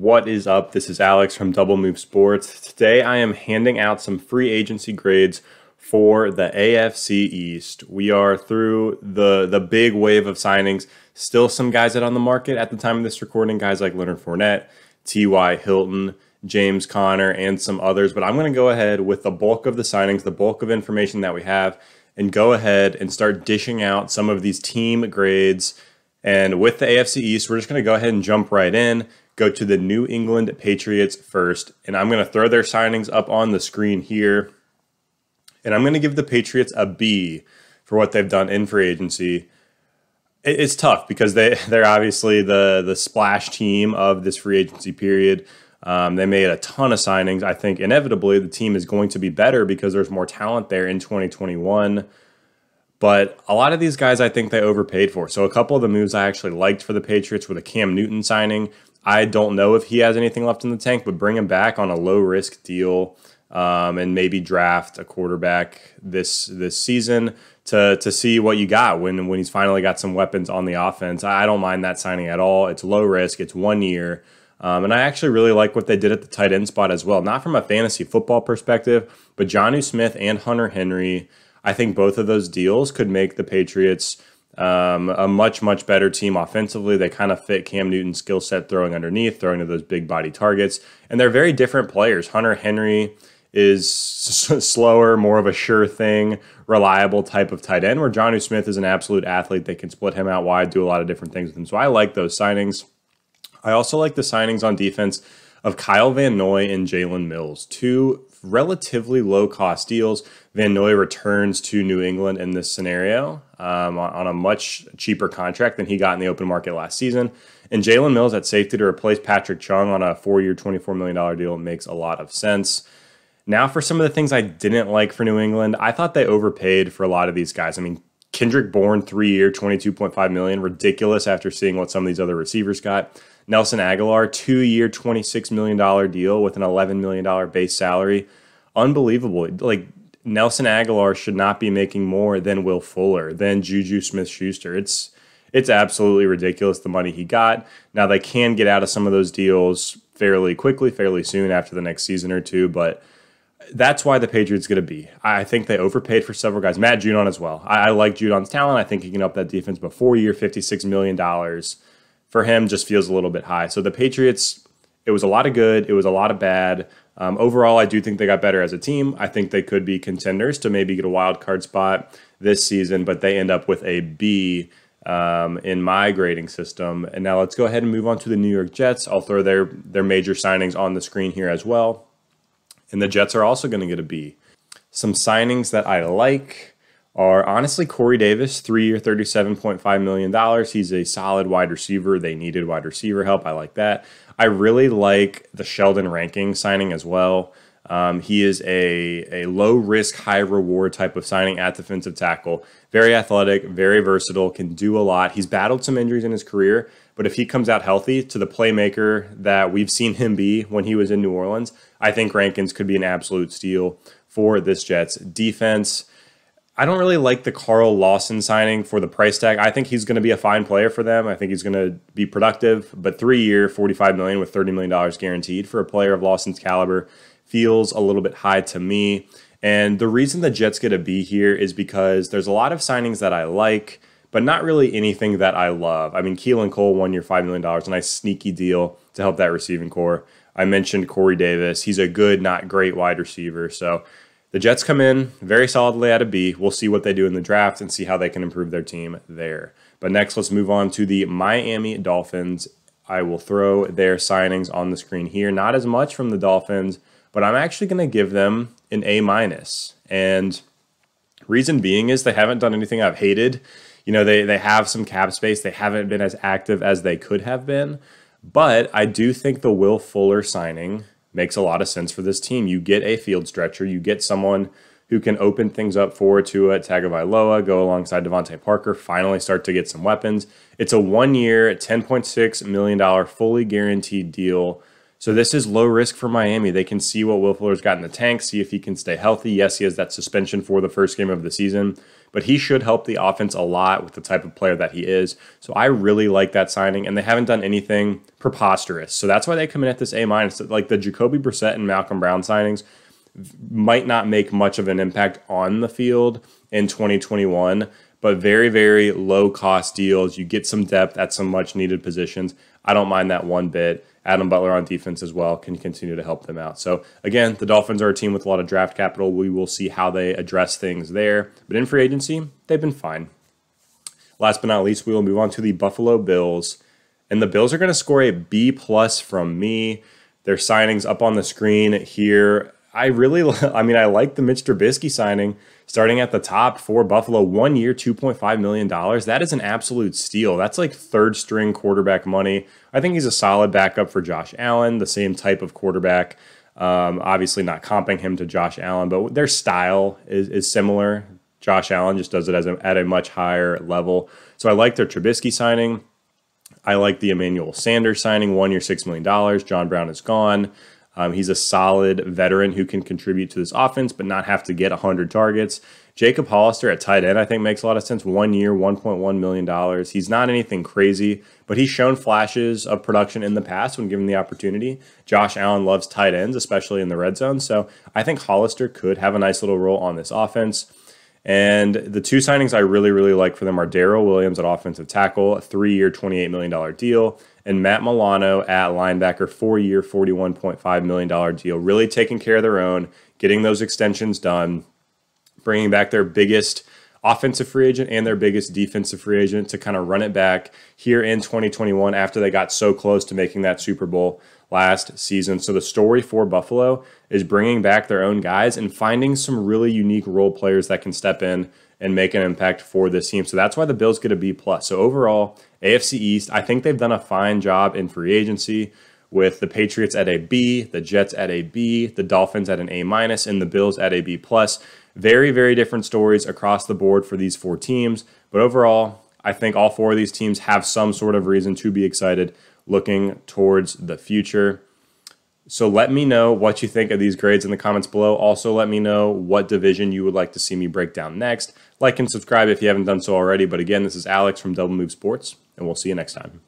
What is up? This is Alex from Double Move Sports. Today I am handing out some free agency grades for the AFC East. We are through the big wave of signings. Still some guys out on the market at the time of this recording, guys like Leonard Fournette, T.Y. Hilton, James Conner, and some others. But I'm going to go ahead with the bulk of the signings, the bulk of information that we have, and go ahead and start dishing out some of these team grades. And with the AFC East, we're just going to go ahead and jump right in, go to the New England Patriots first. And I'm going to throw their signings up on the screen here. And I'm going to give the Patriots a B for what they've done in free agency. It's tough because they're obviously the splash team of this free agency period. They made a ton of signings. I think inevitably the team is going to be better because there's more talent there in 2021. But a lot of these guys I think they overpaid for. So a couple of the moves I actually liked for the Patriots were the Cam Newton signing. I don't know if he has anything left in the tank, but bring him back on a low-risk deal and maybe draft a quarterback this season to see what you got when he's finally got some weapons on the offense. I don't mind that signing at all. It's low risk. It's 1 year. And I actually really like what they did at the tight end spot as well. Not from a fantasy football perspective, but Jonnu Smith and Hunter Henry, I think both of those deals could make the Patriots a much, much better team offensively. They kind of fit Cam Newton's skill set throwing underneath, throwing to those big body targets. And they're very different players. Hunter Henry is slower, more of a sure thing, reliable type of tight end, where Jonnu Smith is an absolute athlete. They can split him out wide, do a lot of different things with him. So I like those signings. I also like the signings on defense of Kyle Van Noy and Jalen Mills, two relatively low-cost deals. Van Noy returns to New England in this scenario on a much cheaper contract than he got in the open market last season. And Jalen Mills at safety to replace Patrick Chung on a 4-year, $24 million deal makes a lot of sense. Now for some of the things I didn't like for New England, I thought they overpaid for a lot of these guys. I mean, Kendrick Bourne, 3-year, $22.5 million, ridiculous after seeing what some of these other receivers got. Nelson Aguilar, 2-year, $26 million deal with an $11 million base salary. Unbelievable. Like, Nelson Aguilar should not be making more than Will Fuller, than Juju Smith-Schuster. It's absolutely ridiculous the money he got. Now, they can get out of some of those deals fairly quickly, fairly soon after the next season or two, but that's why the Patriots get a B. I think they overpaid for several guys. Matt Judon as well. I like Judon's talent. I think he can up that defense, but 4-year, $56 million for him just feels a little bit high. So the Patriots, it was a lot of good. It was a lot of bad. Overall, I do think they got better as a team. I think they could be contenders to maybe get a wild card spot this season, but they end up with a B in my grading system. And now let's go ahead and move on to the New York Jets. I'll throw their major signings on the screen here as well. And the Jets are also going to get a B. Some signings that I like are honestly Corey Davis, 3-year, $37.5 million. He's a solid wide receiver. They needed wide receiver help. I like that. I really like the Sheldon Ranking signing as well. He is a low-risk, high-reward type of signing at defensive tackle. Very athletic, very versatile, can do a lot. He's battled some injuries in his career, but if he comes out healthy to the playmaker that we've seen him be when he was in New Orleans, I think Rankins could be an absolute steal for this Jets defense. I don't really like the Carl Lawson signing for the price tag. I think he's going to be a fine player for them. I think he's going to be productive, but 3-year, $45 million with $30 million guaranteed for a player of Lawson's caliber feels a little bit high to me. And the reason the Jets get a B here is because there's a lot of signings that I like, but not really anything that I love. I mean, Keelan Cole, 1-year, $5 million, a nice sneaky deal to help that receiving core. I mentioned Corey Davis. He's a good, not great wide receiver. So the Jets come in very solidly at a B. We'll see what they do in the draft and see how they can improve their team there. But next, let's move on to the Miami Dolphins. I will throw their signings on the screen here. Not as much from the Dolphins, but I'm actually going to give them an A-. And reason being is they haven't done anything I've hated. You know, they have some cap space. They haven't been as active as they could have been. But I do think the Will Fuller signing makes a lot of sense for this team. You get a field stretcher. You get someone who can open things up for Tua Tagovailoa, go alongside Devontae Parker, finally start to get some weapons. It's a 1-year, $10.6 million fully guaranteed deal So this is low risk for Miami. They can see what Will Fuller's got in the tank, see if he can stay healthy. Yes, he has that suspension for the first game of the season, but he should help the offense a lot with the type of player that he is. So I really like that signing, and they haven't done anything preposterous. So that's why they come in at this A-. Like the Jacoby Brissett and Malcolm Brown signings might not make much of an impact on the field in 2021, but very, very low-cost deals. You get some depth at some much-needed positions. I don't mind that one bit. Adam Butler on defense as well can continue to help them out. So, again, the Dolphins are a team with a lot of draft capital. We will see how they address things there. But in free agency, they've been fine. Last but not least, we will move on to the Buffalo Bills. And the Bills are going to score a B+ from me. Their signings up on the screen here. I like the Mitch Trubisky signing starting at the top for Buffalo. 1 year, $2.5 million. That is an absolute steal. That's like third string quarterback money. I think he's a solid backup for Josh Allen, the same type of quarterback. Obviously not comping him to Josh Allen, but their style is similar. Josh Allen just does it at a much higher level. So I like their Trubisky signing. I like the Emmanuel Sanders signing, 1 year, $6 million. John Brown is gone. He's a solid veteran who can contribute to this offense, but not have to get 100 targets. Jacob Hollister at tight end, I think, makes a lot of sense. 1 year, $1.1 million. He's not anything crazy, but he's shown flashes of production in the past when given the opportunity. Josh Allen loves tight ends, especially in the red zone. So I think Hollister could have a nice little role on this offense. And the two signings I really, really like for them are Darrell Williams at offensive tackle, a 3 year, $28 million deal, and Matt Milano at linebacker, 4 year, $41.5 million deal. Really taking care of their own, getting those extensions done, bringing back their biggest offensive free agent and their biggest defensive free agent to kind of run it back here in 2021 after they got so close to making that Super Bowl last season. So the story for Buffalo is bringing back their own guys and finding some really unique role players that can step in and make an impact for this team. So that's why the Bills get a B+. So overall, AFC East, I think they've done a fine job in free agency with the Patriots at a B, the Jets at a B, the Dolphins at an A-, and the Bills at a B+. Very, very different stories across the board for these four teams. But overall, I think all four of these teams have some sort of reason to be excited looking towards the future. So let me know what you think of these grades in the comments below. Also, let me know what division you would like to see me break down next. Like and subscribe if you haven't done so already. But again, this is Alex from Double Move Sports, and we'll see you next time.